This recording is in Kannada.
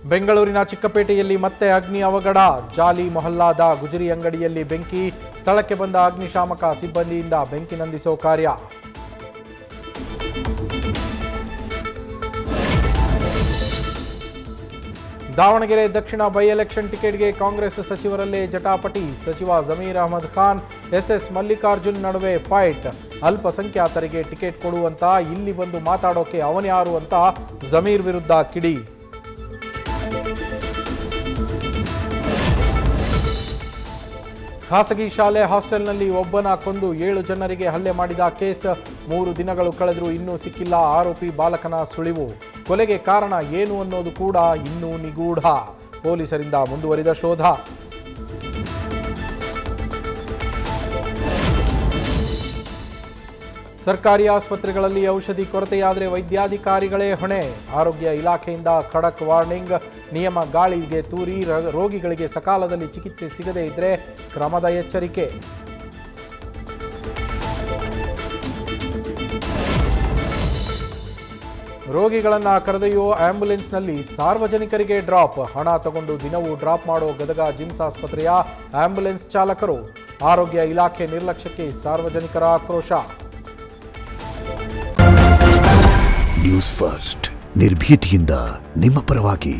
ಬೆಂಗಳೂರಿನ ಚಿಕ್ಕಪೇಟೆಯಲ್ಲಿ ಮತ್ತೆ ಅಗ್ನಿ ಅವಘಡ. ಜಾಲಿ ಮೊಹಲ್ಲಾದ ಗುಜರಿ ಅಂಗಡಿಯಲ್ಲಿ ಬೆಂಕಿ. ಸ್ಥಳಕ್ಕೆ ಬಂದ ಅಗ್ನಿಶಾಮಕ ಸಿಬ್ಬಂದಿಯಿಂದ ಬೆಂಕಿ ನಂದಿಸೋ ಕಾರ್ಯ. ದಾವಣಗೆರೆ ದಕ್ಷಿಣ ಬೈ ಎಲೆಕ್ಷನ್ ಟಿಕೆಟ್ಗೆ ಕಾಂಗ್ರೆಸ್ ಸಚಿವರಲ್ಲೇ ಜಟಾಪಟಿ. ಸಚಿವ ಜಮೀರ್ ಅಹಮದ್ ಖಾನ್, ಎಸ್ಎಸ್ ಮಲ್ಲಿಕಾರ್ಜುನ್ ನಡುವೆ ಫೈಟ್. ಅಲ್ಪಸಂಖ್ಯಾತರಿಗೆ ಟಿಕೆಟ್ ಕೊಡುವಂತ ಇಲ್ಲಿ ಬಂದು ಮಾತಾಡೋಕೆ ಅವನ್ಯಾರು ಅಂತ ಜಮೀರ್ ವಿರುದ್ಧ ಕಿಡಿ. ಖಾಸಗಿ ಶಾಲೆ ಹಾಸ್ಟೆಲ್ನಲ್ಲಿ ಒಬ್ಬನ ಕೊಂದು 7 ಜನರಿಗೆ ಹಲ್ಲೆ ಮಾಡಿದ ಕೇಸ್. 3 ದಿನಗಳು ಕಳೆದರೂ ಇನ್ನೂ ಸಿಕ್ಕಿಲ್ಲ ಆರೋಪಿ ಬಾಲಕನ ಸುಳಿವು. ಕೊಲೆಗೆ ಕಾರಣ ಏನು ಅನ್ನೋದು ಕೂಡ ಇನ್ನೂ ನಿಗೂಢ. ಪೊಲೀಸರಿಂದ ಮುಂದುವರಿದ ಶೋಧ. ಸರ್ಕಾರಿ ಆಸ್ಪತ್ರೆಗಳಲ್ಲಿ ಔಷಧಿ ಕೊರತೆಯಾದರೆ ವೈದ್ಯಾಧಿಕಾರಿಗಳೇ ಹೊಣೆ. ಆರೋಗ್ಯ ಇಲಾಖೆಯಿಂದ ಖಡಕ್ ವಾರ್ನಿಂಗ್. ನಿಯಮ ಗಾಳಿಗೆ ತೂರಿ ರೋಗಿಗಳಿಗೆ ಸಕಾಲದಲ್ಲಿ ಚಿಕಿತ್ಸೆ ಸಿಗದೇ ಇದ್ದರೆ ಕ್ರಮದ ಎಚ್ಚರಿಕೆ. ರೋಗಿಗಳನ್ನು ಕರೆದೊಯ್ಯುವ ಆಂಬ್ಯುಲೆನ್ಸ್ನಲ್ಲಿ ಸಾರ್ವಜನಿಕರಿಗೆ ಡ್ರಾಪ್. ಹಣ ತಗೊಂಡು ದಿನವೂ ಡ್ರಾಪ್ ಮಾಡೋ ಗದಗ ಜಿಮ್ಸ್ ಆಸ್ಪತ್ರೆಯ ಆಂಬ್ಯುಲೆನ್ಸ್ ಚಾಲಕರು. ಆರೋಗ್ಯ ಇಲಾಖೆ ನಿರ್ಲಕ್ಷ್ಯಕ್ಕೆ ಸಾರ್ವಜನಿಕರ ಆಕ್ರೋಶ. ನ್ಯೂಸ್ ಫಸ್ಟ್ ನಿರ್ಭೀತಿಯಿಂದ ನಿಮ್ಮ ಪರವಾಗಿ.